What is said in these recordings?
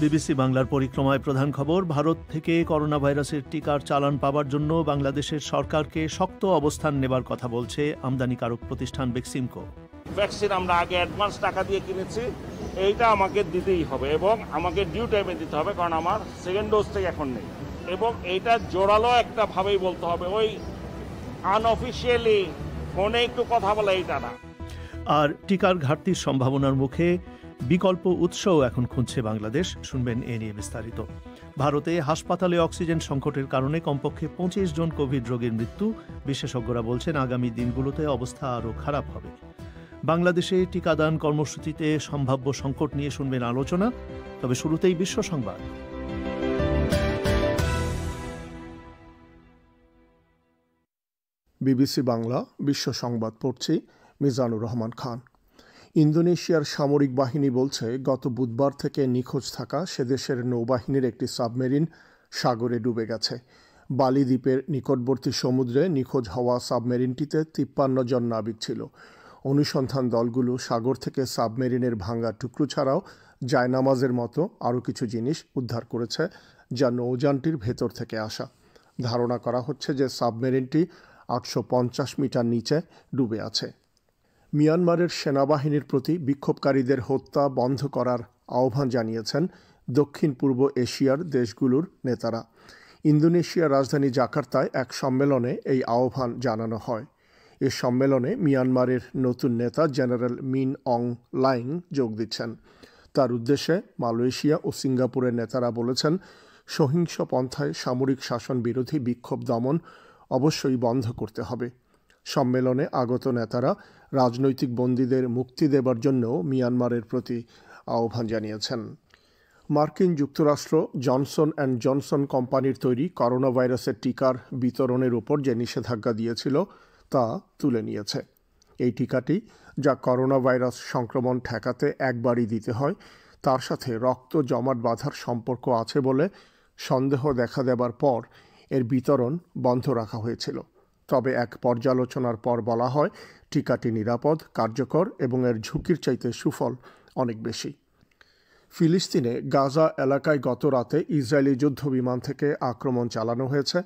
BBC বাংলার পরিক্রমায় প্রধান খবর, ভারত থেকে করোনা ভাইরাসের টিকার চালান পাওয়ার জন্য বাংলাদেশের সরকারকে শক্ত অবস্থান নেবার কথা বলছে আমদানিকারক প্রতিষ্ঠান বেক্সিমকো। ভ্যাকসিন আমরা আগে অ্যাডভান্স টাকা দিয়ে কিনেছি, এইটা আমাকে দিতেই হবে এবং আমাকে ডিউ টাইমে দিতে হবে, কারণ আমার সেকেন্ড ডোজটাই এখন নেই। এবং এইটা জোরালো একটা ভাবেই বলতে হবে, ওই আনঅফিসিয়ালি ফোনে একটু কথা বলা এইটা না। আর টিকার ঘাটতির সম্ভাবনার মুখে বিকল্প উৎসও এখন খুঁজছে বাংলাদেশ। শুনবেন এ নিয়ে বিস্তারিত। ভারতে হাসপাতালে অক্সিজেন সংকটের কারণে কমপক্ষে 25 জন কোভিড রোগীর মৃত্যু। বিশেষজ্ঞরা বলছেন আগামী দিনগুলোতে অবস্থা আরও খারাপ হবে। বাংলাদেশে টিকাদান কর্মসূচিতে সম্ভাব্য সংকট নিয়ে শুনবেন আলোচনা। তবে শুরুতেই বিশ্ব সংবাদ। বিবিসি বাংলা বিশ্ব সংবাদ পড়ছি মিজানুর রহমান খান। ইন্দোনেশিয়ার সামরিক বাহিনী বলছে গত বুধবার থেকে নিখোঁজ থাকা সে দেশের নৌবাহিনীর একটি সাবমেরিন সাগরে ডুবে গেছে। বালি দ্বীপের নিকটবর্তী সমুদ্রে নিখোঁজ হওয়া সাবমেরিনটিতে 53 জন নাবিক ছিল। অনুসন্ধান দলগুলো সাগর থেকে সাবমেরিনের ভাঙা টুকরো ছাড়াও জায়নামাজের মতো আরও কিছু জিনিস উদ্ধার করেছে, যা নৌযানটির ভেতর থেকে আসা। ধারণা করা হচ্ছে যে সাবমেরিনটি 850 মিটার নিচে ডুবে আছে। মিয়ানমারের সেনাবাহিনীর প্রতি বিক্ষোভকারীদের হত্যা বন্ধ করার আহ্বান জানিয়েছেন দক্ষিণ পূর্ব এশিয়ার দেশগুলোর নেতারা। ইন্দোনেশিয়ার রাজধানী জাকার্তায় এক সম্মেলনে এই আহ্বান জানানো হয়। এ সম্মেলনে মিয়ানমারের নতুন নেতা জেনারেল মিন অং লাইং যোগ দিচ্ছেন। তার উদ্দেশ্যে মালয়েশিয়া ও সিঙ্গাপুরের নেতারা বলেছেন, সহিংস পন্থায় সামরিক শাসন বিরোধী বিক্ষোভ দমন অবশ্যই বন্ধ করতে হবে। সম্মেলনে আগত নেতারা রাজনৈতিক বন্দীদের মুক্তি দেবার জন্য মিয়ানমারের প্রতি আহ্বান জানিয়েছেন। মার্কিন যুক্তরাষ্ট্র জনসন অ্যান্ড জনসন কোম্পানির তৈরি করোনা ভাইরাসের টিকার বিতরণের উপর যে নিষেধাজ্ঞা দিয়েছিল তা তুলে নিয়েছে। এই টিকাটি, যা করোনা ভাইরাস সংক্রমণ ঠেকাতে একবারই দিতে হয়, তার সাথে রক্ত জমাট বাঁধার সম্পর্ক আছে বলে সন্দেহ দেখা দেবার পর এর বিতরণ বন্ধ রাখা হয়েছিল। তবে এক পর্যালোচনার পর বলা হয় টিকাটি নিরাপদ, কার্যকর এবং এর ঝুঁকির চাইতে সুফল অনেক বেশি। ফিলিস্তিনে গাজা এলাকায় গত রাতে ইসরায়েলি যুদ্ধ বিমান থেকে আক্রমণ চালানো হয়েছে।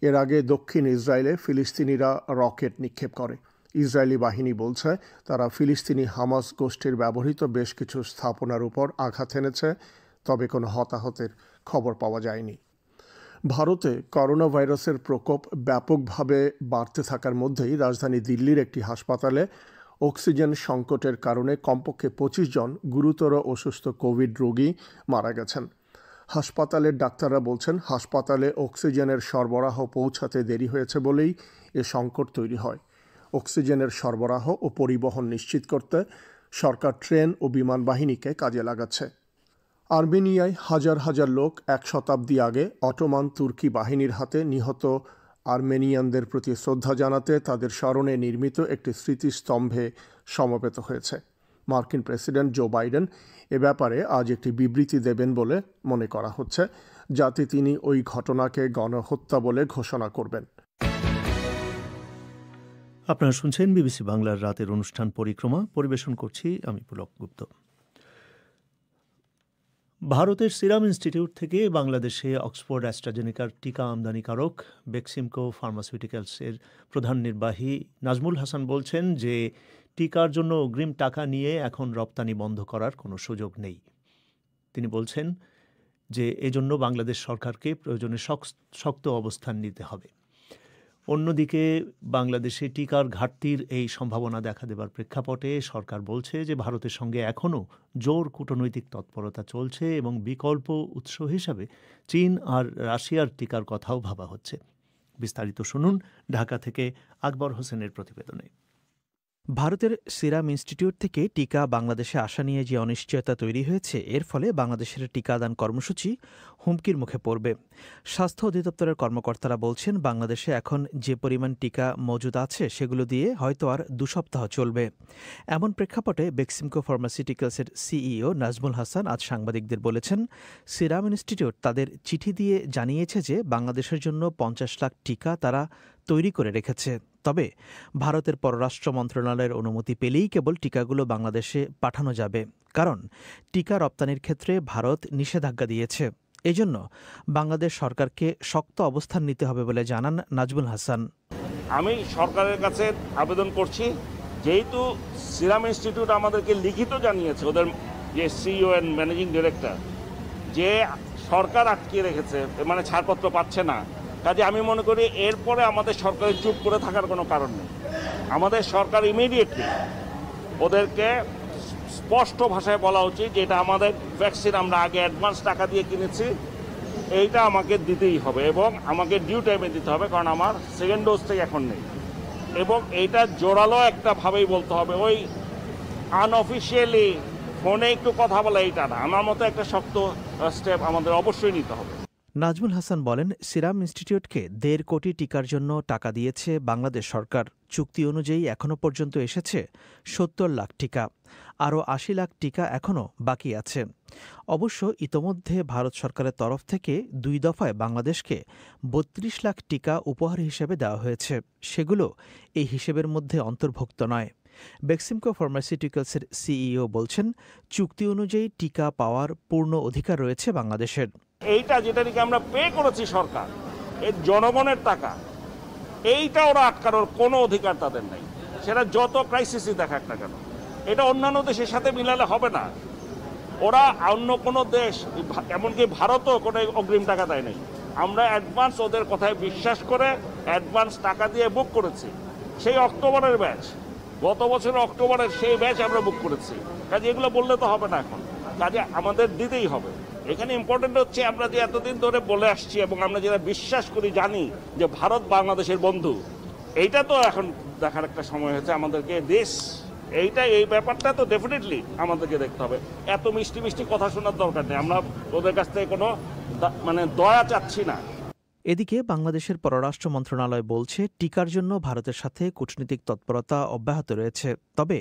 এর আগে দক্ষিণ ইসরায়েলে ফিলিস্তিনিরা রকেট নিক্ষেপ করে। ইসরায়েলি বাহিনী বলছে তারা ফিলিস্তিনি হামাস গোষ্ঠীর ব্যবহৃত বেশ কিছু স্থাপনার উপর আঘাত এনেছে, তবে কোনো হতাহতের খবর পাওয়া যায়নি। ভারতে করোনা ভাইরাসের প্রকোপ ব্যাপকভাবে বাড়তে থাকার মধ্যেই রাজধানী দিল্লির একটি হাসপাতালে অক্সিজেন সংকটের কারণে কমপক্ষে 25 জন গুরুতর অসুস্থ কোভিড রোগী মারা গেছেন। হাসপাতালের ডাক্তাররা বলছেন হাসপাতালে অক্সিজেনের সরবরাহ পৌঁছাতে দেরি হয়েছে বলেই এ সংকট তৈরি হয়। অক্সিজেনের সরবরাহ ও পরিবহন নিশ্চিত করতে সরকার ট্রেন ও বিমান বাহিনীকে কাজে লাগাচ্ছে। আর্মেনিয়ায় হাজার হাজার লোক 1 শতাব্দী আগে অটোমান তুর্কি বাহিনীর হাতে নিহত আর্মেনিয়ানদের প্রতি শ্রদ্ধা জানাতে তাদের স্মরণে নির্মিত একটি স্মৃতিস্তম্ভে সমবেত হয়েছে। মার্কিন প্রেসিডেন্ট জো বাইডেন এ ব্যাপারে আজ একটি বিবৃতি দেবেন বলে মনে করা হচ্ছে, যাতে তিনি ওই ঘটনাকে গণহত্যা বলে ঘোষণা করবেন। আপনারা শুনছেন বিবিসি বাংলার রাতের অনুষ্ঠান পরিক্রমা। পরিবেশন করছি আমি পুলক গুপ্ত। ভারতের সিরাম ইনস্টিটিউট থেকে বাংলাদেশে অক্সফোর্ড অ্যাস্ট্রাজেনেকার টিকা আমদানিকারক বেক্সিমকো ফার্মাসিউটিক্যালসের প্রধান নির্বাহী নাজমুল হাসান বলছেন যে টিকার জন্য অগ্রিম টাকা নিয়ে এখন রপ্তানি বন্ধ করার কোনো সুযোগ নেই। তিনি বলছেন যে এজন্য বাংলাদেশ সরকারকে প্রয়োজনে শক্ত অবস্থান নিতে হবে। অন্যদিকে বাংলাদেশে টিকার ঘাটতির এই সম্ভাবনা দেখা দেবার প্রেক্ষাপটে সরকার বলছে যে ভারতের সঙ্গে এখনও জোর কূটনৈতিক তৎপরতা চলছে এবং বিকল্প উৎস হিসাবে চীন আর রাশিয়ার টিকার কথাও ভাবা হচ্ছে। বিস্তারিত শুনুন ঢাকা থেকে আকবর হোসেনের প্রতিবেদনে। ভারতের সিরাম ইনস্টিটিউট থেকে টিকা বাংলাদেশে আসা নিয়ে যে অনিশ্চয়তা তৈরি হয়েছে, এর ফলে বাংলাদেশের টিকাদান কর্মসূচি হুমকির মুখে পড়বে। স্বাস্থ্য অধিদপ্তরের কর্মকর্তারা বলছেন বাংলাদেশে এখন যে পরিমাণ টিকা মজুদ আছে সেগুলো দিয়ে হয়তো আর 2 সপ্তাহ চলবে। এমন প্রেক্ষাপটে বেক্সিমকো ফার্মাসিউটিক্যালসের সিইও নাজমুল হাসান আজ সাংবাদিকদের বলেছেন সিরাম ইনস্টিটিউট তাদের চিঠি দিয়ে জানিয়েছে যে বাংলাদেশের জন্য 50 লাখ টিকা তারা তৈরি করে রেখেছে। তবে ভারতের পররাষ্ট্র মন্ত্রণালয়ের অনুমতি পেলেই কেবল টিকাগুলো বাংলাদেশে পাঠানো যাবে, কারণ টিকা রপ্তানির ক্ষেত্রে ভারত নিষেধাজ্ঞা দিয়েছে। এজন্য বাংলাদেশ সরকারকে শক্ত অবস্থান নিতে হবে বলে জানান নাজমুল হাসান। আমি সরকারের কাছে আবেদন করছি, যেহেতু সিরাম ইনস্টিটিউট আমাদেরকে লিখিত জানিয়েছে, ওদের যে সিইও অ্যান্ড ম্যানেজিং ডিরেক্টর, যে সরকার আটকে রেখেছে, মানে ছাড়পত্র পাচ্ছে না, কাজে আমি মনে করি এরপরে আমাদের সরকারের চুপ করে থাকার কোনো কারণ নেই। আমাদের সরকার ইমিডিয়েটলি ওদেরকে স্পষ্ট ভাষায় বলা উচিত যে এটা আমাদের ভ্যাকসিন, আমরা আগে অ্যাডভান্স টাকা দিয়ে কিনেছি, এইটা আমাকে দিতেই হবে এবং আমাকে ডিউ টাইমে দিতে হবে, কারণ আমার সেকেন্ড ডোজ থেকে এখন নেই। এবং এইটা জোরালো একটা ভাবেই বলতে হবে, ওই আনঅফিসিয়ালি ফোনে একটু কথা বলা এইটা না। আমার মতো একটা শক্ত স্টেপ আমাদের অবশ্যই নিতে হবে। নাজমুল হাসান বলেন, সিরাম ইনস্টিটিউটকে ১.৫ কোটি টিকার জন্য টাকা দিয়েছে বাংলাদেশ সরকার। চুক্তি অনুযায়ী এখনও পর্যন্ত এসেছে ৭০ লাখ টিকা, আরও ৮০ লাখ টিকা এখনও বাকি আছে। অবশ্য ইতোমধ্যে ভারত সরকারের তরফ থেকে ২ দফায় বাংলাদেশকে ৩২ লাখ টিকা উপহার হিসেবে দেওয়া হয়েছে। সেগুলো এই হিসেবের মধ্যে অন্তর্ভুক্ত নয়। বেক্সিমকো ফার্মাসিউটিক্যালসের সিইও বলছেন, চুক্তি অনুযায়ী টিকা পাওয়ার পূর্ণ অধিকার রয়েছে বাংলাদেশের। এইটা যেটা নাকি আমরা পে করেছি সরকার, এর জনগণের টাকা, এইটা ওরা আটকানোর কোনো অধিকার তাদের নেই, সেটা যত ক্রাইসিসই দেখাক না কেন। এটা অন্যান্য দেশের সাথে মিলালে হবে না। ওরা অন্য কোনো দেশ, এমনকি ভারতও কোনো অগ্রিম টাকা দেয় নাই। আমরা অ্যাডভান্স ওদের কথায় বিশ্বাস করে অ্যাডভান্স টাকা দিয়ে বুক করেছি। সেই অক্টোবরের ব্যাচ, গত বছরের অক্টোবরের সেই ব্যাচ আমরা বুক করেছি। কাজে এগুলো বললে তো হবে না, এখন কাজে আমাদের দিতেই হবে। এখানে ইম্পর্টেন্ট হচ্ছে আমরা যে এতদিন ধরে বলে আসছি এবং আমরা যেটা বিশ্বাস করি, জানি যে ভারত বাংলাদেশের বন্ধু, এইটা তো এখন দেখার একটা সময় হয়েছে আমাদেরকে। দেশ এইটা, এই ব্যাপারটা তো ডেফিনেটলি আমাদেরকে দেখতে হবে। এত মিষ্টি মিষ্টি কথা শোনার দরকার নেই, আমরা ওদের কাছ থেকে কোনো দয়া চাচ্ছি না। এদিকে বাংলাদেশের পররাষ্ট্র মন্ত্রণালয় বলছে, টিকার জন্য ভারতের সাথে কূটনৈতিক তৎপরতা অব্যাহত রয়েছে। তবে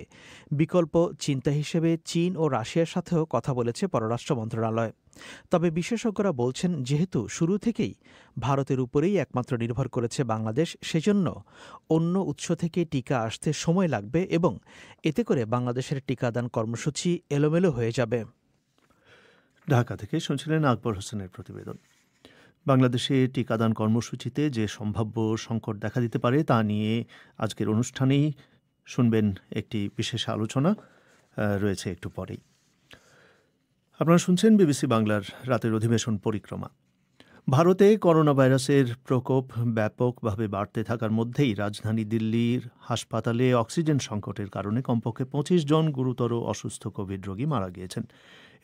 বিকল্প চিন্তা হিসেবে চীন ও রাশিয়ার সাথেও কথা বলেছে পররাষ্ট্র মন্ত্রণালয়। তবে বিশেষজ্ঞরা বলছেন, যেহেতু শুরু থেকেই ভারতের উপরেই একমাত্র নির্ভর করেছে বাংলাদেশ, সেজন্য অন্য উৎস থেকে টিকা আসতে সময় লাগবে এবং এতে করে বাংলাদেশের টিকাদান কর্মসূচি এলোমেলো হয়ে যাবে। ঢাকা থেকে শুনছিলেন আকবর হোসেনের প্রতিবেদন। বাংলাদেশে টিকাদান কর্মসূচিতে যে সম্ভাব্য সংকট দেখা দিতে পারে তা নিয়ে আজকের অনুষ্ঠানেই শুনবেন একটি বিশেষ আলোচনা, রয়েছে একটু পরেই। আপনারা শুনছেন বিবিসি বাংলার রাতের অধিবেশন পরিক্রমা। ভারতে করোনা ভাইরাসের প্রকোপ ব্যাপকভাবে বাড়তে থাকার মধ্যেই রাজধানী দিল্লির হাসপাতালে অক্সিজেন সংকটের কারণে কমপক্ষে ২৫ জন গুরুতর অসুস্থ কোভিড রোগী মারা গিয়েছেন।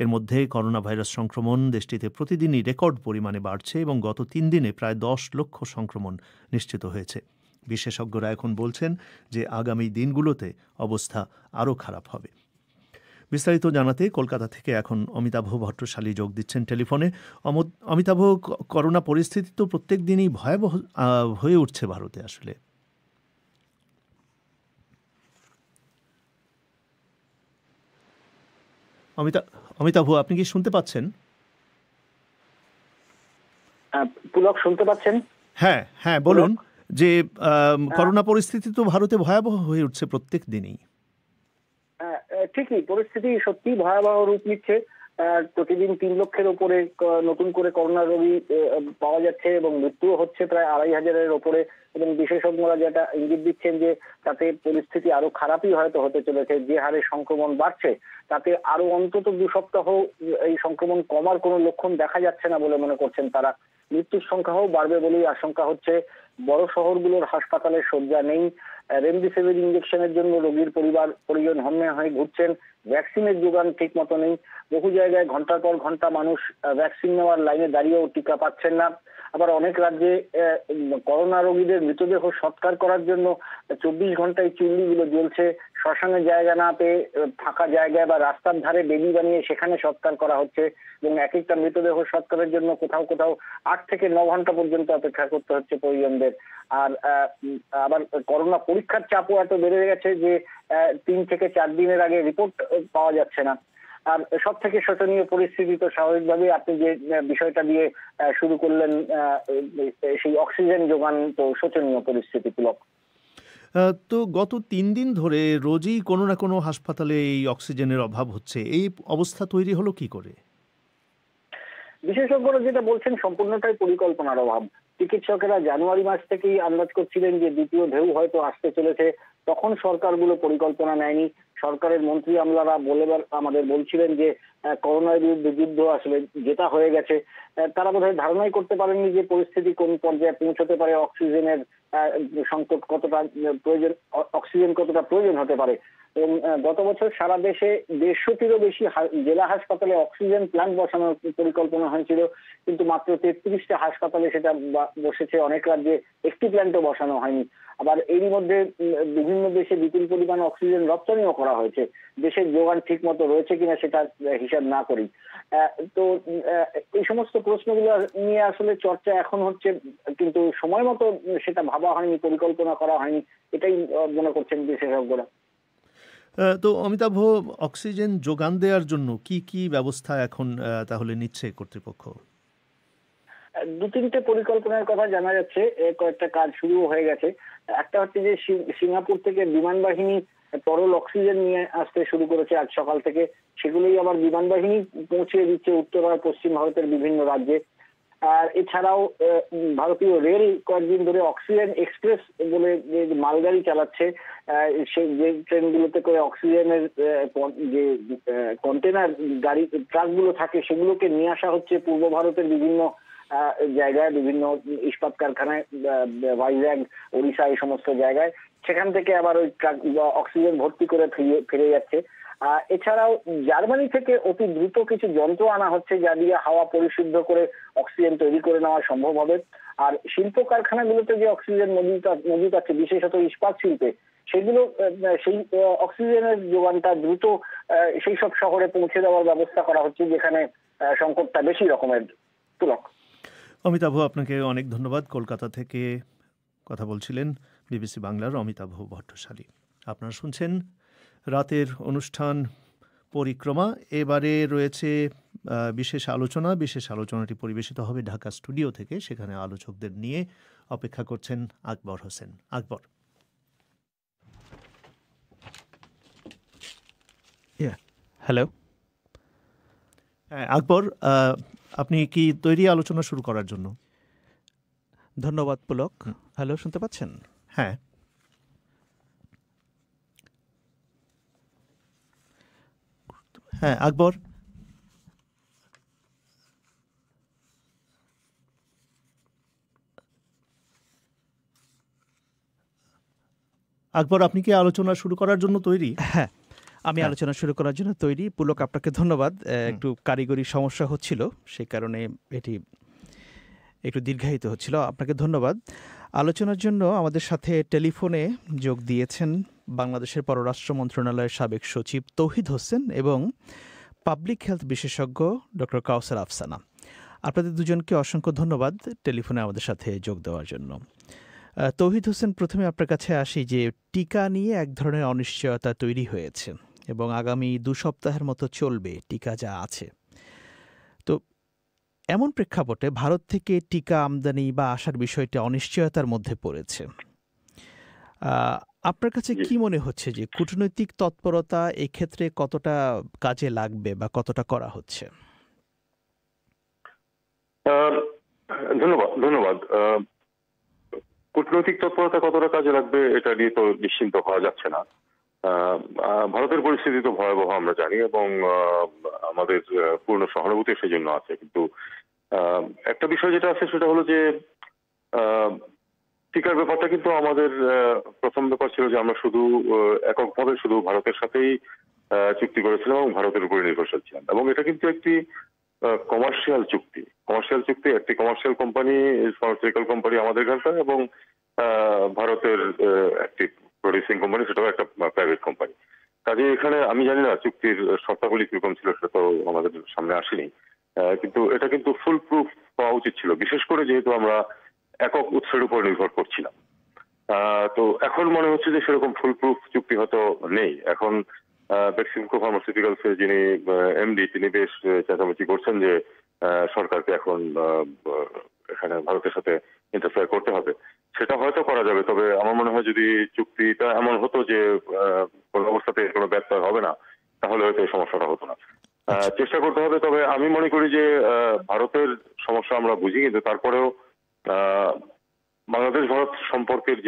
এর মধ্যে করোনা ভাইরাস সংক্রমণ দেশটিতে প্রতিদিনই রেকর্ড পরিমাণে বাড়ছে এবং গত ৩ দিনে প্রায় ১০ লক্ষ সংক্রমণ নিশ্চিত হয়েছে। বিশেষজ্ঞরা এখন বলছেন যে আগামী দিনগুলোতে অবস্থা আরও খারাপ হবে। বিস্তারিত জানাতে কলকাতা থেকে এখন অমিতাভ ভট্টশালী যোগ দিচ্ছেন টেলিফোনে। অমিতাভ, করোনা পরিস্থিতি তো প্রত্যেক দিনই ভয়াবহ হয়ে উঠছে ভারতে। আসলে অমিতাভ, আপনি কি শুনতে পাচ্ছেন? পুলক, শুনতে পাচ্ছেন? হ্যাঁ হ্যাঁ, বলুন। যে করোনা পরিস্থিতি তো ভারতে ভয়াবহ হয়ে উঠছে প্রত্যেক দিনই। ঠিকই, পরিস্থিতি সত্যি ভয়াবহ রূপ নিচ্ছে। প্রতিদিন ৩ লক্ষের ওপরে নতুন করে করোনা রোগী পাওয়া যাচ্ছে এবং মৃত্যুও হচ্ছে প্রায় ২৫০০-এর ওপরে। এবং বিশেষজ্ঞরা যেটা ইঙ্গিত দিচ্ছেন যে তাতে পরিস্থিতি আরো খারাপই হয়তো হতে চলেছে। যে হারে সংক্রমণ বাড়ছে তাতে আরো অন্তত ২ সপ্তাহ এই সংক্রমণ কমার কোনো লক্ষণ দেখা যাচ্ছে না বলে মনে করছেন তারা। মৃত্যুর সংখ্যাও বাড়বে বলেই আশঙ্কা হচ্ছে। বড় শহরগুলোর হাসপাতালে শয্যা নেই। রেমডেসিভির ইঞ্জেকশনের জন্য রোগীর পরিজন হন্যে হয়ে ঘুরছেন। ভ্যাকসিনের যোগান ঠিক মতো নেই। বহু জায়গায় ঘন্টার পর ঘন্টা মানুষ ভ্যাকসিন নেওয়ার লাইনে দাঁড়িয়েও টিকা পাচ্ছেন না। আবার অনেক রাজ্যে করোনা রোগীদের মৃতদেহ সৎকার করার জন্য ২৪ ঘন্টায় চুল্লিগুলো জ্বলছে। শ্মশানের জায়গা না পেয়ে ফাঁকা জায়গায় বা রাস্তার ধারে বেদি বানিয়ে সেখানে সৎকার করা হচ্ছে এবং এক একটা মৃতদেহ সৎকারের জন্য কোথাও কোথাও ৮ থেকে ৯ ঘন্টা পর্যন্ত অপেক্ষা করতে হচ্ছে পরিজনদের। আর আবার করোনা পরীক্ষার চাপও এত বেড়ে গেছে যে ৩ থেকে ৪ দিনের আগে রিপোর্ট পাওয়া যাচ্ছে না। আর সব থেকে শোচনীয় পরিস্থিতি তো স্বাভাবিকভাবেই আপনি যে বিষয়টা দিয়ে শুরু করলেন, সেই অক্সিজেন যোগান তো শোচনীয় পরিস্থিতি পুলক। তো গত 3 দিন ধরে রোজই কোনো না কোনো হাসপাতালে এই অক্সিজেনের অভাব হচ্ছে। এই অবস্থা তৈরি হলো কি করে? বিশেষজ্ঞরা যেটা বলছেন সম্পূর্ণটাই পরিকল্পনার অভাব। চিকিৎসকেরা জানুয়ারি মাস থেকেই আন্দাজ করছিলেন যে দ্বিতীয় ঢেউ হয়তো আসতে চলেছে, তখন সরকারগুলো পরিকল্পনা নেয়নি। সরকারের মন্ত্রী আমলারা আমাদের বলছিলেন যে করোনার বিরুদ্ধে যুদ্ধ আসলে জেতা হয়ে গেছে। তারা বোধহয় ধারণাই করতে পারেননি যে পরিস্থিতি কোন পর্যায়ে পৌঁছতে পারে, অক্সিজেনের সংকট কতটা প্রয়োজন, অক্সিজেন কতটা প্রয়োজন হতে পারে। এবং গত বছর সারা দেশে 150টিরও বেশি জেলা হাসপাতালে অক্সিজেন প্ল্যান্ট বসানোর পরিকল্পনা হয়েছিল, কিন্তু মাত্র 33টা হাসপাতালে সেটা বসেছে। অনেক রাজ্যে একটি প্ল্যান্টও বসানো হয়নি। আবার এরই মধ্যে বিভিন্ন দেশে বিপুল পরিমাণ অক্সিজেন রপ্তানিও করা হয়েছে। দেশের যোগান ঠিক মতো রয়েছে কিনা সেটা হিসাব না করি। তো এই সমস্ত প্রশ্নগুলো নিয়ে আসলে চর্চা এখন হচ্ছে, কিন্তু সময় মতো সেটা ভাবা হয়নি, পরিকল্পনা করা হয়নি, এটাই মনে করছেন বিশেষজ্ঞরা। তো অমিতাভ, অক্সিজেন যোগান দেওয়ার জন্য কি কি ব্যবস্থা এখন তাহলে নিচ্ছে কর্তৃপক্ষ? 2-3টে পরিকল্পনার কথা জানা যাচ্ছে, কয়েকটা কাজ শুরু হয়ে গেছে। একটা হচ্ছে যে সিঙ্গাপুর থেকে বিমান বাহিনী তরল অক্সিজেন নিয়ে আসতে শুরু করেছে আজ সকাল থেকে। সেগুলোই আবার বিমান বাহিনী পৌঁছে দিচ্ছে উত্তর আর পশ্চিম ভারতের বিভিন্ন রাজ্যে। আর এছাড়াও ভারতীয় রেল কয়েকদিন ধরে অক্সিজেন এক্সপ্রেস বলে যে মালগাড়ি চালাচ্ছে, সেই যে ট্রেনগুলোতে করে অক্সিজেনের যে কন্টেনার গাড়ি ট্রাকগুলো থাকে সেগুলোকে নিয়ে আসা হচ্ছে পূর্ব ভারতের বিভিন্ন জায়গায়, বিভিন্ন ইস্পাত কারখানায়, ভাইজ্যাগ, ওড়িশা, এই সমস্ত জায়গায়। সেখান থেকে আবার ওই ট্রাক অক্সিজেন ভর্তি করে ফিরে যাচ্ছে। এছাড়াও জার্মানি থেকে অতি দ্রুত কিছু যন্ত্র আনা হচ্ছে যা দিয়ে হাওয়া পরিশুদ্ধ করে অক্সিজেন তৈরি করে নেওয়া সম্ভব হবে। আর শিল্প কারখানাগুলোতে যে অক্সিজেন মজুত আছে, বিশেষত ইস্পাত শিল্পে, সেগুলো সেই অক্সিজেনের যোগানটা দ্রুত সেই সব শহরে পৌঁছে দেওয়ার ব্যবস্থা করা হচ্ছে যেখানে সংকটটা বেশি রকমের। তুলক। অমিতাভ, আপনাকে অনেক ধন্যবাদ। কলকাতা থেকে কথা বলছিলেন বিবিসি বাংলার অমিতাভ ভট্টশালী। আপনারা শুনছেন রাতের অনুষ্ঠান পরিক্রমা। এবারে রয়েছে বিশেষ আলোচনা। বিশেষ আলোচনাটি পরিবেশিত হবে ঢাকা স্টুডিও থেকে। সেখানে আলোচকদের নিয়ে অপেক্ষা করছেন আকবর হোসেন। আকবর। হ্যালো। হ্যাঁ আকবর, আপনি কি তৈরি আলোচনা শুরু করার জন্য? ধন্যবাদ পুলক। হ্যালো, শুনতে পাচ্ছেন? হ্যাঁ। হ্যাঁ আকবর। আকবর, আপনি কি আলোচনা শুরু করার জন্য তৈরি? হ্যাঁ, আমি আলোচনা শুরু করার জন্য তৈরি। পুলক, আপনাকে ধন্যবাদ। একটু কারিগরি সমস্যা হচ্ছিল, সেই কারণে এটি একটু দীর্ঘায়িত হচ্ছিল। আপনাকে ধন্যবাদ। আলোচনার জন্য আমাদের সাথে টেলিফোনে যোগ দিয়েছেন বাংলাদেশের পররাষ্ট্র মন্ত্রণালয়ের সাবেক সচিব তৌহিদ হোসেন এবং পাবলিক হেলথ বিশেষজ্ঞ ডক্টর কাউসার আফসানা। আপনাদের দুজনকে অসংখ্য ধন্যবাদ টেলিফোনে আমাদের সাথে যোগ দেওয়ার জন্য। তৌহিদ হোসেন, প্রথমে আপনার কাছে আসি যে টিকা নিয়ে এক ধরনের অনিশ্চয়তা তৈরি হয়েছে এবং আগামী 2 সপ্তাহের মতো চলবে টিকা যা আছে। তো এমন প্রেক্ষাপটে ভারত থেকে টিকা আমদানি বা আসার বিষয়টি অনিশ্চয়তার মধ্যে পড়েছে। আপনার কাছে কি মনে হচ্ছে যে কূটনৈতিক তৎপরতা এক্ষেত্রে কতটা কাজে লাগবে বা কতটা করা হচ্ছে? ধন্যবাদ। কূটনৈতিক তৎপরতা কতটা কাজে লাগবে এটা নিয়ে তো নিশ্চিন্ত হওয়া যাচ্ছে না। ভারতের পরিস্থিতি তো ভয়াবহ আমরা জানি এবং আমাদের পূর্ণ সহানুভূতি সেজন্য আছে। কিন্তু একটা বিষয় যেটা আছে সেটা হলো যে টিকার ব্যাপারটা কিন্তু আমাদের প্রথম ব্যাপার ছিল যে আমরা শুধু এককভাবে শুধু ভারতের সাথেই চুক্তি করেছিলাম এবং ভারতের উপরে নির্ভরশীল ছিলাম। এবং এটা কিন্তু একটি কমার্শিয়াল চুক্তি। একটি কমার্শিয়াল কোম্পানি, ফার্মাসিউটিক্যাল কোম্পানি আমাদের এখানকার, এবং ভারতের একটি প্রডিউসিং কোম্পানি, সেটাও একটা প্রাইভেট কোম্পানি। কাজে এখানে আমি জানি না চুক্তির শর্তাবলী কিরকম ছিল, সেটা তো আমাদের সামনে আসেনি। কিন্তু এটা কিন্তু ফুল প্রুফ হওয়া উচিত ছিল, বিশেষ করে যেহেতু আমরা একক উৎসের উপর নির্ভর করছিলাম। তো এখন মনে হচ্ছে যে সেরকম ফুল প্রুফ চুক্তি হয়তো নেই। এখন বেক্সিমকো ফার্মাসিউটিক্যালসের যিনি এমডি, তিনি বেশ চেঁচামেচি করছেন যে সরকারকে এখন এখানে ভারতের সাথে ইন্টারফেয়ার করতে হবে। সেটা হয়তো করা যাবে, তবে আমার মনে হয় যদি চুক্তিটা এমন হতো যে কোনো অবস্থাতে কোনো ব্যত্যয় হবে না, তাহলে হয়তো এই সমস্যাটা হতো না। চেষ্টা করতে হবে। তবে আমি মনে করি যে ভারতের সমস্যা আমরা বুঝি, কিন্তু তারপরেও বাংলাদেশ ভারত সম্পর্কের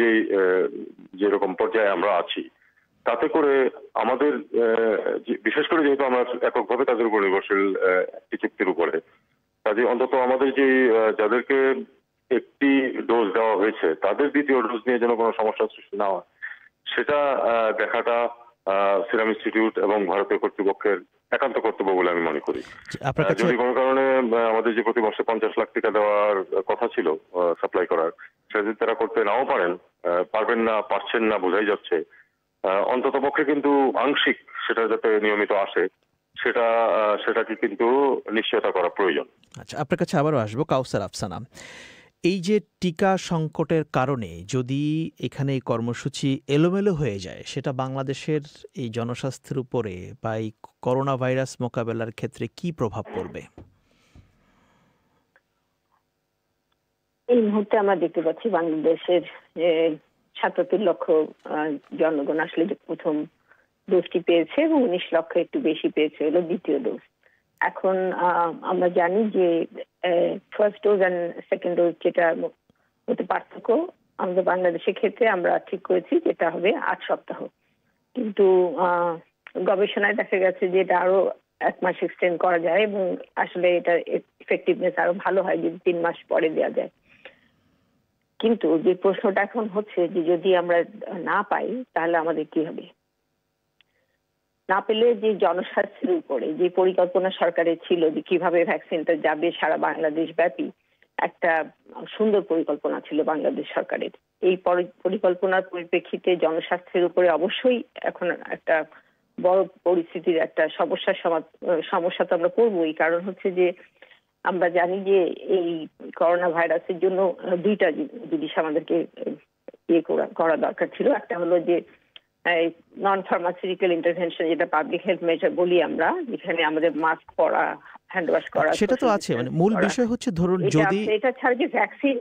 যেরকম পর্যায়ে আমরা আছি, তাতে করে আমাদের বিশেষ করে যেহেতু আমরা এককভাবে তাদের উপর নির্ভরশীল একটি চুক্তির উপরে, কাজে অন্তত আমাদের যাদেরকে একটি ডোজ দেওয়া হয়েছে তাদের দ্বিতীয় ডোজ নিয়ে যেন কোনো সমস্যার সৃষ্টি না হয়, সেটা দেখাটা সিরাম ইনস্টিটিউট এবং ভারতীয় কর্তৃপক্ষের একান্ত কর্তব্য বলে আমি মনে করি। যদি কোনো কারণে আমাদের যে প্রতি বছর 50 লাখ টাকা দেওয়ার কথা ছিল সাপ্লাই করার, সেটা যদি তারা করতে নাও পারবেন না, পারছেন না বোঝাই যাচ্ছে, অন্তত পক্ষে কিন্তু আংশিক সেটা যাতে নিয়মিত আসে, সেটাকে কিন্তু নিশ্চয়তা করা প্রয়োজন। আচ্ছা, আপনার কাছে আবারও আসবো কাউসার আফসানা। এই যে টিকা সংকটের কারণে যদি এখানে এই কর্মসূচি এলোমেলো হয়ে যায়, সেটা বাংলাদেশের এই জনস্বাস্থ্যের উপরে বা এই করোনা ভাইরাস মোকাবেলার ক্ষেত্রে কি প্রভাব পড়বে? এই মুহূর্তে আমরা দেখতে পাচ্ছি বাংলাদেশের ৭৭ লক্ষ জনগণ আসলে প্রথম ডোজটি পেয়েছে এবং ১৯ লক্ষ একটু বেশি পেয়েছে হলো দ্বিতীয় ডোজ। এখন আমরা জানি যে first dose and second dose যেটা হতে পার্থক্য আমাদের বাংলাদেশের ক্ষেত্রে আমরা ঠিক করেছি যেটা হবে ৮ সপ্তাহ, কিন্তু গবেষণায় দেখা গেছে যে এটা আরো ১ মাস এক্সটেন্ড করা যায় এবং আসলে এটা ইফেক্টিভনেস আরো ভালো হয় যদি ৩ মাস পরে দেওয়া যায়। কিন্তু যে প্রশ্নটা এখন হচ্ছে যে যদি আমরা না পাই তাহলে আমাদের কি হবে? না পেলে যে জনস্বাস্থ্যের উপরে যে পরিকল্পনা সরকারের ছিল যে কিভাবে ভ্যাকসিনটা যাবে সারা বাংলাদেশ ব্যাপী, একটা সুন্দর পরিকল্পনা ছিল বাংলাদেশ সরকারের। এই পরিকল্পনার পরিপ্রেক্ষিতে জনস্বাস্থ্যের উপরে অবশ্যই এখন একটা বড় পরিস্থিতির একটা সমস্যা তো আমরা পড়বই। কারণ হচ্ছে যে আমরা জানি যে এই করোনা ভাইরাসের জন্য 2টা জিনিস আমাদেরকে করা দরকার ছিল। একটা হলো যে নন ফার্মাসিউটিক্যাল ইন্টারভেনশন, যেটা পাবলিক হেলথ মেজার বলি আমরা, যেখানে আমাদের মাস্ক পরা, হ্যান্ড ওয়াশ করা, সেটা তো আছে। মানে মূল বিষয় হচ্ছে ধরুন এটা ছাড়া যে ভ্যাকসিন,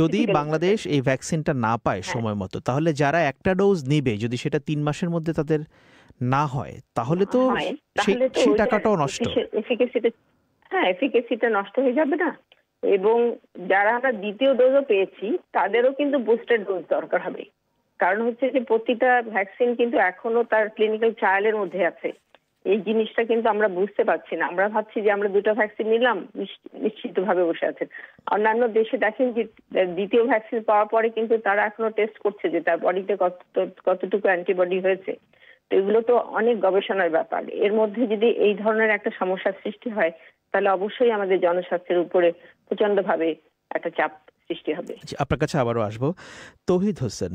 যদি বাংলাদেশ এই ভ্যাকসিনটা না পায় সময় মতো, তাহলে যারা একটা ডোজ নিবে যদি সেটা 3 মাসের মধ্যে তাদের না হয়, তাহলে তো সেই টাকাটাও নষ্ট। এফিকেসিটা নষ্ট হয়ে যাবে না? এবং যারা আমরা দ্বিতীয় ডোজও পেয়েছি তাদেরও কিন্তু বুস্টার ডোজ দরকার হবে। কারণ হচ্ছে যে প্রতিটা ভ্যাকসিন কিন্তু এখনো তার ক্লিনিক্যাল ট্রায়ালের মধ্যে আছে। এই জিনিসটা কিন্তু আমরা বুঝতে পারছি না। আমরা ভাবছি যে আমরা 2টা ভ্যাকসিন নিলাম, নিশ্চিতভাবে বসে আছেন। অন্যান্য দেশে দেখেন যে দ্বিতীয় ভ্যাকসিন পাওয়ার পরে কিন্তু তারা এখনো টেস্ট করছে যে তার বডিতে কতটুকু অ্যান্টিবডি হয়েছে। তো এগুলো তো অনেক গবেষণার ব্যাপার। এর মধ্যে যদি এই ধরনের একটা সমস্যার সৃষ্টি হয় তাহলে অবশ্যই আমাদের জনস্বাস্থ্যের উপরে প্রচন্ডভাবে একটা চাপ সৃষ্টি হবে। আপনার কাছে আবারও আসবো তৌহিদ হোসেন।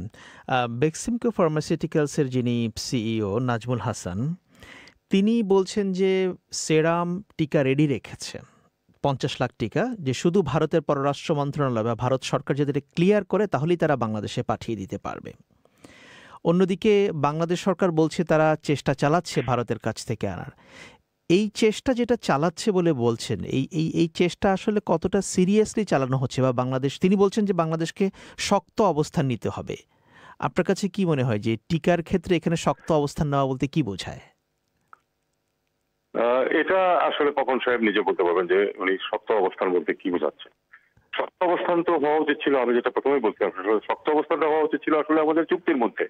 বেক্সিমকো ফার্মাসিউটিক্যালসের যিনি সিইও নাজমুল হাসান, তিনি বলছেন যে সেরাম টিকা রেডি রেখেছে 50 লাখ টিকা, যে শুধু ভারতের পররাষ্ট্র মন্ত্রণালয় বা ভারত সরকার যদি ক্লিয়ার করে তাহলেই তারা বাংলাদেশে পাঠিয়ে দিতে পারবে। অন্যদিকে বাংলাদেশ সরকার বলছে তারা চেষ্টা চালাচ্ছে ভারতের কাছ থেকে আনার। এই চেষ্টা যেটা চালাচ্ছে বলে বলছেন, এই চেষ্টা আসলে কতটা সিরিয়াসলি চালানো হচ্ছে বা তিনি বলছেন যে বাংলাদেশকে শক্ত অবস্থান নিতে হবে। আপনার কাছে কি মনে হয় যে টিকার ক্ষেত্রে এখানে শক্ত অবস্থান নেওয়া বলতে কি বোঝায়? এটা আসলে পবন সাহেব নিজে বলতে পারবেন যে উনি শক্ত অবস্থান বলতে কি বোঝাচ্ছে। শক্ত অবস্থান তো হওয়া উচিত ছিল, আমি যেটা প্রথমেই বলছিলাম, শক্ত অবস্থানটা হওয়া উচিত ছিল আসলে আমাদের চুক্তির মধ্যে।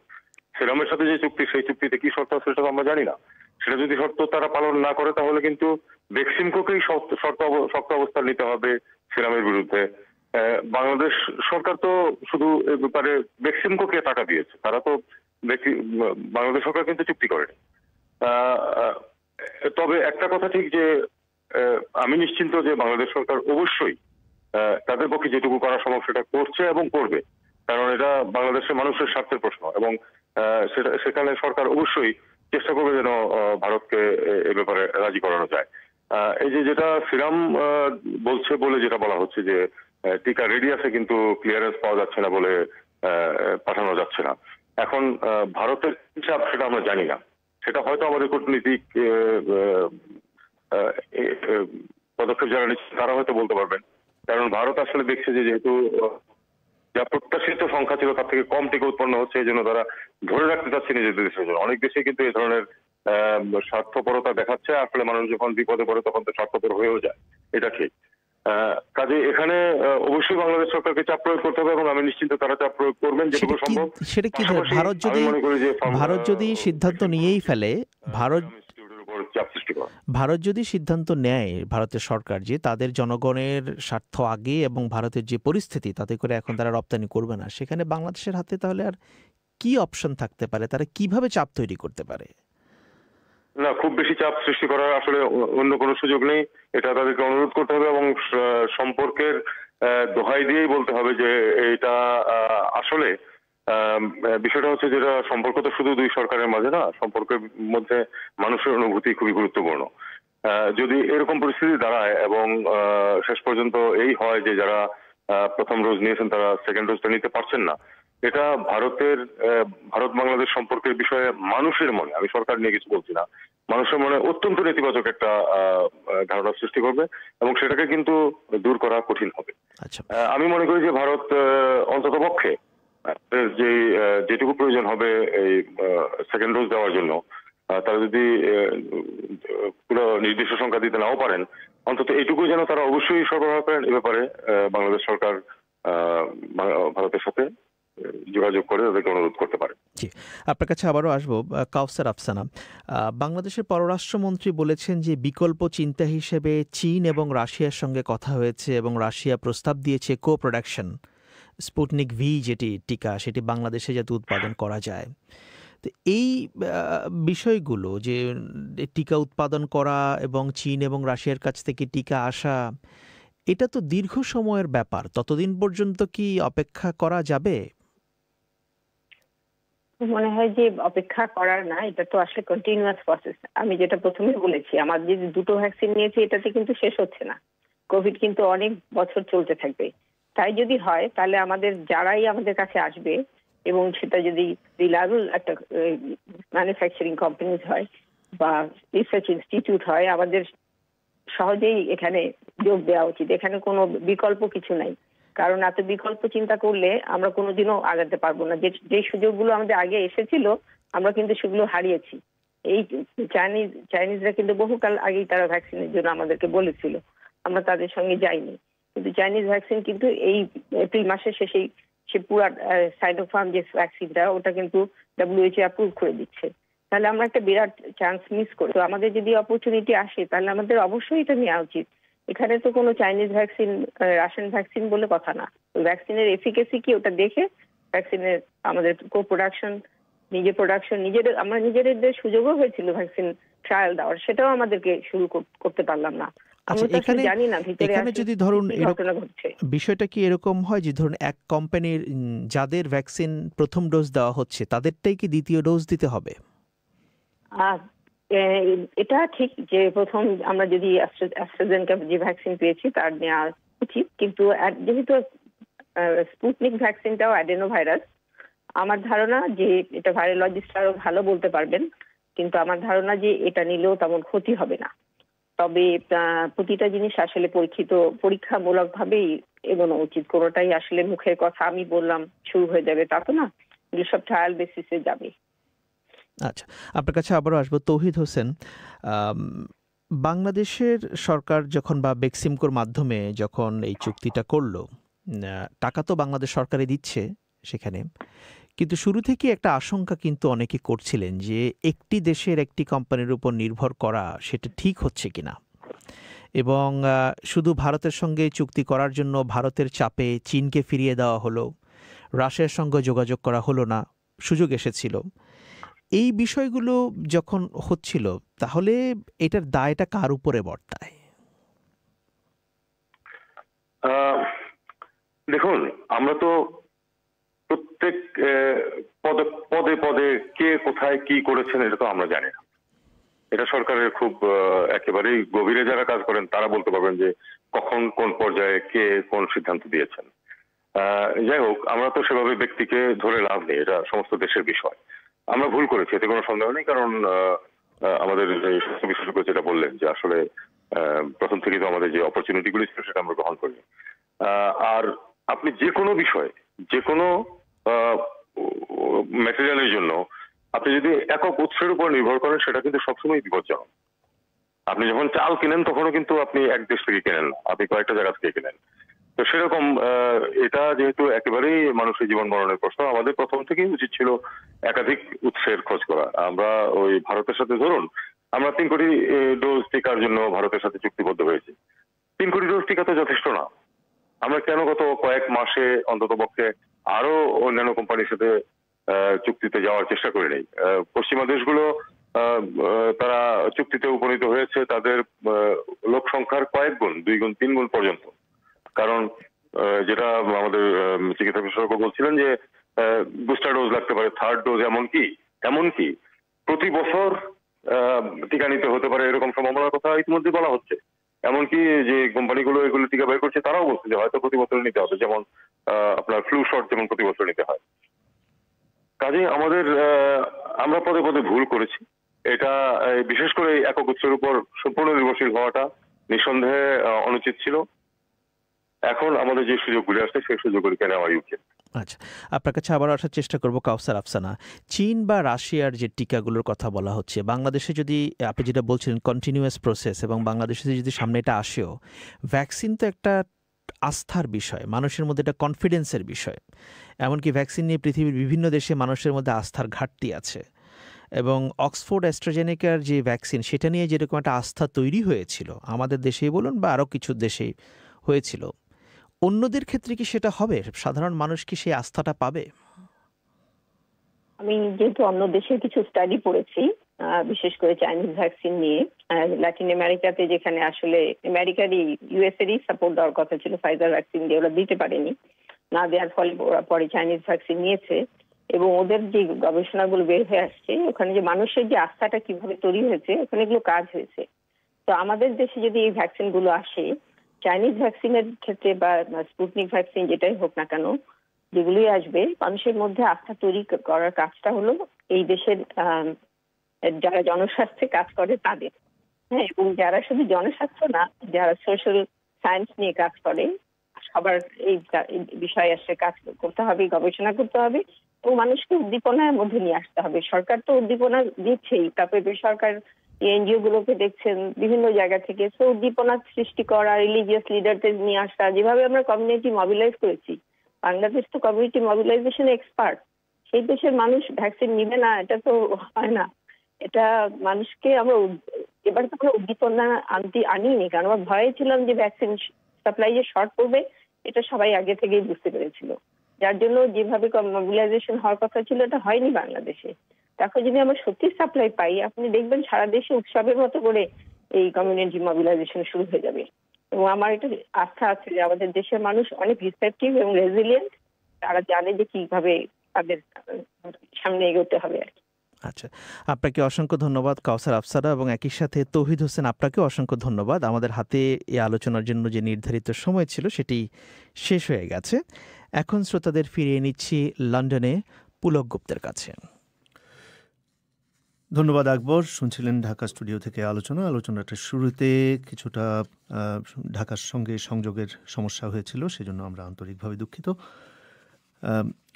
সেরামের সাথে যে চুক্তি, সেই চুক্তিতে কি শর্ত আছে সেটা তো আমরা জানি না। সেটা যদি শর্ত তারা পালন না করে তাহলে কিন্তু বেক্সিমকোকেই শক্ত অবস্থান নিতে হবে সেরামের বিরুদ্ধে। বাংলাদেশ সরকার তো শুধু এ ব্যাপারে বেক্সিমকোকে টাকা দিয়েছে, তারা তো বাংলাদেশ সরকার কিন্তু চুক্তি করেনি। তবে একটা কথা ঠিক যে আমি নিশ্চিন্ত যে বাংলাদেশ সরকার অবশ্যই তাদের পক্ষে যেটুকু করা সম্ভব সেটা করছে এবং করবে, কারণ এটা বাংলাদেশের মানুষের স্বার্থের প্রশ্ন এবং সেখানে সরকার অবশ্যই চেষ্টা করবে যেন ভারতকে এ ব্যাপারে রাজি করানো যায়। এই যেটা সিরাম বলছে বলে যেটা বলা হচ্ছে যে টিকা রেডি আছে কিন্তু ক্লিয়ারেন্স পাওয়া যাচ্ছে না বলে পাঠানো যাচ্ছে না, এখন ভারতের হিসাব সেটা আমরা জানি না। সেটা হয়তো আমাদের কূটনীতিক পদক্ষেপ যারা নিচ্ছে তারা হয়তো বলতে পারবেন। কারণ ভারত আসলে দেখছে যে যেহেতু যা প্রত্যাশিত সংখ্যা ছিল তার থেকে কম টিকা উৎপন্ন হচ্ছে, এই জন্য তারা ধরে রাখতে চাচ্ছে নিজেদের দেশের জন্য। অনেক দেশে কিন্তু এই ধরনের স্বার্থপরতা দেখাচ্ছে, আসলে মানুষ যখন বিপদে পড়ে তখন তো স্বার্থপর হয়েও যায়, এটা ঠিক। কাজে এখানে অবশ্যই বাংলাদেশ সরকারকে চাপ প্রয়োগ করতে হবে এবং আমি নিশ্চিত তারা চাপ প্রয়োগ করবেন যেটুকু সম্ভব। সেটা কি ভারত যদি সিদ্ধান্ত নিয়েই ফেলে, ভারত যদি সিদ্ধান্ত নেয়, ভারতের সরকার যে তাদের জনগণের স্বার্থ আগে এবং ভারতের যে পরিস্থিতি তাতে করে এখন তারা রপ্তানি করবে না, সেখানে বাংলাদেশের হাতে তাহলে আর কি অপশন থাকতে পারে? তারা কিভাবে চাপ তৈরি করতে পারে? না, খুব বেশি চাপ সৃষ্টি করার আসলে অন্য কোনো সুযোগ নেই। এটা তাদেরকে অনুরোধ করতে হবে এবং সম্পর্কের দোহাই দিয়েই বলতে হবে যে এটা আসলে বিষয়টা হচ্ছে যেটা সম্পর্ক তো শুধু দুই সরকারের মাঝে না, সম্পর্কের মধ্যে মানুষের অনুভূতি খুবই গুরুত্বপূর্ণ। যদি এরকম পরিস্থিতি দাঁড়ায় এবং শেষ পর্যন্ত এই হয় যে যারা প্রথম ডোজ নিয়েছেন তারা সেকেন্ড ডোজটা নিতে পারছেন না, এটা ভারত বাংলাদেশ সম্পর্কের বিষয়ে মানুষের মনে, আমি সরকার নিয়ে কিছু বলছি না, মানুষের মনে অত্যন্ত নেতিবাচক একটা ধারণা সৃষ্টি করবে এবং সেটাকে কিন্তু দূর করা কঠিন হবে। আমি মনে করি যে ভারত অন্ততপক্ষে যেটুকু প্রয়োজন হবে এই সেকেন্ড ডোজ দেওয়ার জন্য, তারা যদি পুরো নির্দিষ্ট সংখ্যা দিতে নাও পারেন, অন্তত এইটুকু যেন তারা অবশ্যই সরবরাহ করেন। এ ব্যাপারে বাংলাদেশ সরকার ভারতের সাথে যোগাযোগ করে তাদেরকে অনুরোধ করতে পারে। জি, আপনার কাছে আবারও আসবো। কাউসার আফসানা, বাংলাদেশের পররাষ্ট্রমন্ত্রী বলেছেন যে বিকল্প চিন্তা হিসেবে চীন এবং রাশিয়ার সঙ্গে কথা হয়েছে এবং রাশিয়া প্রস্তাব দিয়েছে কো প্রোডাকশন স্পুটনিক ভি যেটি টিকা, সেটি বাংলাদেশে যাতে উৎপাদন করা যায়। তো এই বিষয়গুলো যে টিকা উৎপাদন করা এবং চীন এবং রাশিয়ার কাছ থেকে টিকা আসা, এটা তো দীর্ঘ সময়ের ব্যাপার। ততদিন পর্যন্ত কি অপেক্ষা করা যাবে? মনে হয় যে অপেক্ষা করার না, এটা তো আসলে কন্টিনিউয়াস প্রসেস। আমি যেটা প্রথমে বলেছি, আমার যে দুটো ভ্যাকসিন নিয়েছি এটাতে কিন্তু শেষ হচ্ছে না, কোভিড কিন্তু অনেক বছর চলতে থাকবে। তাই যদি হয় তাহলে আমাদের যারাই আমাদের কাছে আসবে এবং সেটা যদি রিলায়েবল একটা ম্যানুফ্যাকচারিং কোম্পানিজ হয় বা রিসার্চ ইনস্টিটিউট হয়, আমাদের সহজেই এখানে যোগ দেওয়া উচিত। এখানে কোনো বিকল্প কিছু নাই, কারণ এত বিকল্প চিন্তা করলে আমরা কোনোদিনও আগাতে পারবো না। যে সুযোগগুলো আমাদের আগে এসেছিল আমরা কিন্তু সেগুলো হারিয়েছি। এই চাইনিজরা কিন্তু বহুকাল আগেই তারা ভ্যাকসিনের জন্য আমাদেরকে বলেছিল, আমরা তাদের সঙ্গে যাইনি। কিন্তু চাইনিজ ভ্যাকসিন কিন্তু এই এপ্রিল মাসের শেষেই সে পুরা সাইনোফার্ম যে ভ্যাকসিনটা ওটা কিন্তু WHO অ্যাপ্রুভ করে দিচ্ছে। তাহলে আমরা একটা বিরাট চান্স মিস করি। তো আমাদের যদি অপরচুনিটি আসে তাহলে আমাদের অবশ্যই এটা নেওয়া উচিত। এখানে তো কোনো চাইনিজ ভ্যাকসিন রাশিয়ান ভ্যাকসিন বলে কথা না। ভ্যাকসিনের এফিকেসি কি ওটা দেখে ভ্যাকসিনের আমাদের কো প্রোডাকশন, আমরা নিজেদের সুযোগও হয়েছিল ভ্যাকসিন ট্রায়াল দেওয়ার, সেটাও আমাদেরকে শুরু করতে পারলাম না। এখানে যদি ধরুন বিষয়টা কি এরকম হয় যে ধরুন এক কোম্পানির যাদের ভ্যাকসিন প্রথম ডোজ দেওয়া হচ্ছে তাদেরটাই কি দ্বিতীয় ডোজ দিতে হবে? এটা ঠিক যে প্রথম আমরা যদি অ্যাস্ট্রাজেনেকা যে ভ্যাকসিন পেয়েছি তার নেওয়া উচিত, কিন্তু যেহেতু স্পুটনিক ভ্যাকসিনটাও অ্যাডেনো ভাইরাস, আমার ধারণা যে এটা ভাইরোলজিস্ট আরো ভালো বলতে পারবেন, কিন্তু আমার ধারণা যে এটা নিলেও তেমন ক্ষতি হবে না। তবে প্রতিটা জিনিস আসলে পরীক্ষামূলক ভাবেই এগোনো উচিত। কোনোটাই আসলে মুখের কথা আমি বললাম শুরু হয়ে যাবে তা তো না, এগুলো সব ট্রায়াল বেসিসে যাবে। আচ্ছা, আপনার কাছে আবারও আসবো। তৌহিদ হোসেন, বাংলাদেশের সরকার যখন বা বেক্সিমকোর মাধ্যমে যখন এই চুক্তিটা করলো, টাকা তো বাংলাদেশ সরকারই দিচ্ছে সেখানে, কিন্তু শুরু থেকে একটা আশঙ্কা কিন্তু অনেকে করছিলেন যে একটি দেশের একটি কোম্পানির উপর নির্ভর করা সেটা ঠিক হচ্ছে কিনা, এবং শুধু ভারতের সঙ্গে চুক্তি করার জন্য ভারতের চাপে চীনকে ফিরিয়ে দেওয়া হলো, রাশিয়ার সঙ্গে যোগাযোগ করা হলো না, সুযোগ এসেছিল। এই বিষয়গুলো যখন হচ্ছিল তাহলে এটার দায়টা কার উপরে বর্তায়? দেখুন, আমরা তো প্রত্যেক পদে পদে কে কোথায় কি করেছেন এটা তো আমরা জানি না। এটা সরকারের খুব একেবারেই গভীরে যারা কাজ করেন তারা বলতে পারবেন যে কখন কোন পর্যায়ে কে কোন সিদ্ধান্ত দিয়েছেন। যাই হোক, আমরা তো সেভাবে ব্যক্তিকে ধরে লাভ নেই, এটা সমস্ত দেশের বিষয়। আমরা ভুল করেছি, এতে কোনো সন্দেহ নেই। কারণ আমাদের স্বাস্থ্য বিশেষজ্ঞ যেটা বললেন যে আসলে প্রথম থেকেই তো আমাদের যে অপরচুনিটি গুলি ছিল সেটা আমরা গ্রহণ করিনি। আর আপনি যে কোনো বিষয়ে, যে কোনো ম্যাটেরিয়ালের জন্য আপনি যদি একক উৎসের উপর নির্ভর করেন সেটা কিন্তু সবসময় বিপজ্জনক। আপনি যখন চাল কিনেন তখনও কিন্তু আপনি এক দেশ থেকে কেনেন না, আপনি কয়েকটা জায়গা থেকে কেনেন। তো সেরকম এটা যেহেতু একেবারেই মানুষের জীবন মরণের প্রশ্ন, আমাদের প্রথম থেকেই উচিত ছিল একাধিক উৎসের খোঁজ করা। আমরা ওই ভারতের সাথে ধরুন আমরা 3 কোটি ডোজ টিকার জন্য ভারতের সাথে চুক্তিবদ্ধ হয়েছি। 3 কোটি ডোজ টিকা তো যথেষ্ট না। আমরা কেন গত কয়েক মাসে অন্তত পক্ষে আরো অন্যান্য কোম্পানির সাথে চুক্তিতে যাওয়ার চেষ্টা করে নেই? পশ্চিমা দেশগুলো তারা চুক্তিতে উপনীত হয়েছে তাদের লোক সংখ্যার কয়েক গুণ, 2 গুণ 3 গুণ পর্যন্ত। কারণ যেটা আমাদের চিকিৎসা বিশেষজ্ঞ বলছিলেন যে বুস্টার ডোজ লাগতে পারে, থার্ড ডোজ, এমনকি প্রতি বছর টিকা নিতে হতে পারে এরকম সম্ভাবনার কথা ইতিমধ্যে বলা হচ্ছে। এমনকি যে কোম্পানিগুলো এগুলো টিকা বের করছে তারাও বলছে যে হয়তো প্রতি বছর নিতে হবে, যেমন আপনার ফ্লু শট যেমন প্রতি বছর নিতে হয়। কাজে আমাদের আমরা পদে পদে ভুল করেছি। এটা বিশেষ করে একক উৎসের উপর সম্পূর্ণ নির্ভরশীল হওয়াটা নিঃসন্দেহে অনুচিত ছিল। এখন আমাদের যে সুযোগগুলি আছে সেই সুযোগগুলিকে নেওয়াই উচিত। আচ্ছা, আপনার কাছে আবার আসার চেষ্টা করব কাউসার আফসানা। চীন বা রাশিয়ার যে টিকাগুলোর কথা বলা হচ্ছে, বাংলাদেশে যদি আপনি যেটা বলছিলেন কন্টিনিউয়াস প্রসেস, এবং বাংলাদেশে যদি সামনে এটা আসেও, ভ্যাকসিন তো একটা আস্থার বিষয়, মানুষের মধ্যে একটা কনফিডেন্সের বিষয়। এমনকি ভ্যাকসিন নিয়ে পৃথিবীর বিভিন্ন দেশে মানুষের মধ্যে আস্থার ঘাটতি আছে, এবং অক্সফোর্ড অ্যাস্ট্রাজেনেকার যে ভ্যাকসিন সেটা নিয়ে যেরকম একটা আস্থা তৈরি হয়েছিল আমাদের দেশেই বলুন বা আরও কিছু দেশেই হয়েছিল, অন্যদের ক্ষেত্রে কি সেটা হবে? সাধারণ মানুষ কি সেই আস্থাটা পাবে? আমি যেহেতু অন্য দেশের কিছু স্টাডি পড়েছি, বিশেষ করে চাইনিজ ভ্যাকসিন নিয়ে, ল্যাটিন আমেরিকাতে যেখানে আসলে আমেরিকারই ইউএসএরই সাপোর্ট দেওয়ার কথা ছিল ফাইজার ভ্যাকসিন দিয়ে, ওরা দিতে পারেনি, না দেওয়ার ফলে ওরা পরে চাইনিজ ভ্যাকসিন নিয়েছে, এবং ওদের যে গবেষণাগুলো বের হয়ে আসছে ওখানে যে মানুষের যে আস্থাটা কিভাবে তৈরি হয়েছে ওখানে এগুলো কাজ হয়েছে। তো আমাদের দেশে যদি এই ভ্যাকসিন গুলো আসে, চাইনিজ ভ্যাকসিনের ক্ষেত্রে বা স্পুটনিক ভ্যাকসিন যেটাই হোক না কেন, যেগুলোই আসবে, মানুষের মধ্যে আস্থা তৈরি করার কাজটা হলো এই দেশের যারা জনস্বাস্থ্যে কাজ করে তাদের, হ্যাঁ, এবং যারা শুধু জনস্বাস্থ্য না, যারা সোশ্যাল সায়েন্স নিয়ে কাজ করে, সবার এই বিষয়ে আসলে কাজ করতে হবে, গবেষণা করতে হবে, এবং মানুষকে উদ্দীপনার মধ্যে নিয়ে আসতে হবে। সরকার তো উদ্দীপনা দিচ্ছেই, তারপরে বেসরকার এনজিও গুলোকে দেখছেন বিভিন্ন জায়গা থেকে, তো উদ্দীপনা সৃষ্টি করা, রিলিজিয়াস লিডারদের নিয়ে আসা, যেভাবে আমরা কমিউনিটি মোবিলাইজ করেছি, বাংলাদেশ তো কমিউনিটি মোবিলাইজেশন এক্সপার্ট। সেই দেশের মানুষ ভ্যাকসিন নিবে না এটা তো হয় না। এটা মানুষকে আমরা এবার তো আমরা উদ্দীপনা আনিনি, কারণ আমরা ভয়ে ছিলাম যে ভ্যাকসিন সাপ্লাই যে শর্ট পড়বে, এটা সবাই আগে থেকেই বুঝতে পেরেছিল, যার জন্য যেভাবে মোবিলাইজেশন হওয়ার কথা ছিল এটা হয়নি বাংলাদেশে। এখন যদি আমরা সত্যি সাপ্লাই পাই, আপনি দেখবেন সারা দেশে উৎসবের মতো করে এই কমিউনিটি মোবিলাইজেশন শুরু হয়ে যাবে। এবং আমার এটা আস্থা আছে যে আমাদের দেশের মানুষ অনেক রিসেপটিভ এবং রেজিলিয়েন্ট, তারা জানে যে কিভাবে তাদের সামনে এগোতে হবে আর কি। আচ্ছা, আপনাকে অসংখ্য ধন্যবাদ কাউসার আফসানা, এবং একই সাথে তৌহিদ হোসেন, আপনাকেও অসংখ্য ধন্যবাদ। আমাদের হাতে এই আলোচনার জন্য যে নির্ধারিত সময় ছিল সেটি শেষ হয়ে গেছে। এখন শ্রোতাদের ফিরিয়ে নিচ্ছি লন্ডনে পুলক গুপ্তের কাছে। ধন্যবাদ আকবর। শুনছিলেন ঢাকা স্টুডিও থেকে আলোচনাটার শুরুতে কিছুটা ঢাকার সঙ্গে সংযোগের সমস্যা হয়েছিল, সেজন্য আমরা আন্তরিকভাবে দুঃখিত।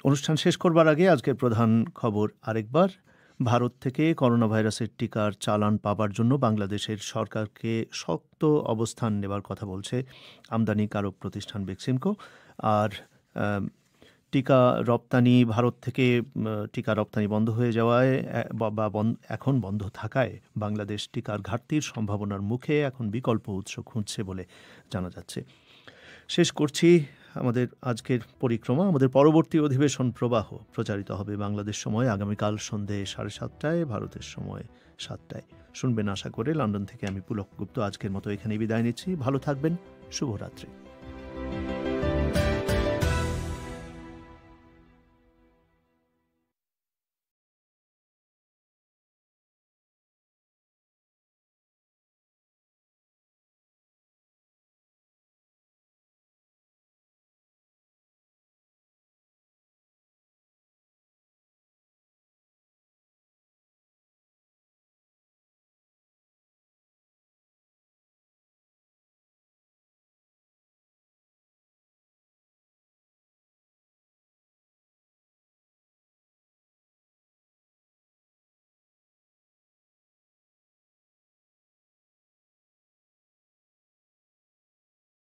অনুষ্ঠান শেষ করবার আগে আজকের প্রধান খবর আরেকবার। ভারত থেকে করোনা ভাইরাসের টিকার চালান পাবার জন্য বাংলাদেশের সরকারকে শক্ত অবস্থান নেবার কথা বলছে আমদানিকারক প্রতিষ্ঠান বেক্সিমকো। আর টিকা রপ্তানি, ভারত থেকে টিকা রপ্তানি বন্ধ হয়ে যাওয়ায় বা এখন বন্ধ থাকায় বাংলাদেশ টিকার ঘাটতির সম্ভাবনার মুখে এখন বিকল্প উৎস খুঁজছে বলে জানা যাচ্ছে। শেষ করছি আমাদের আজকের পরিক্রমা। আমাদের পরবর্তী অধিবেশন প্রবাহ প্রচারিত হবে বাংলাদেশ সময় আগামীকাল সন্ধে 7:30, ভারতের সময় 7টায়। শুনবেন আশা করে। লন্ডন থেকে আমি পুলক গুপ্ত আজকের মতো এখানেই বিদায় নিচ্ছি। ভালো থাকবেন। শুভরাত্রি।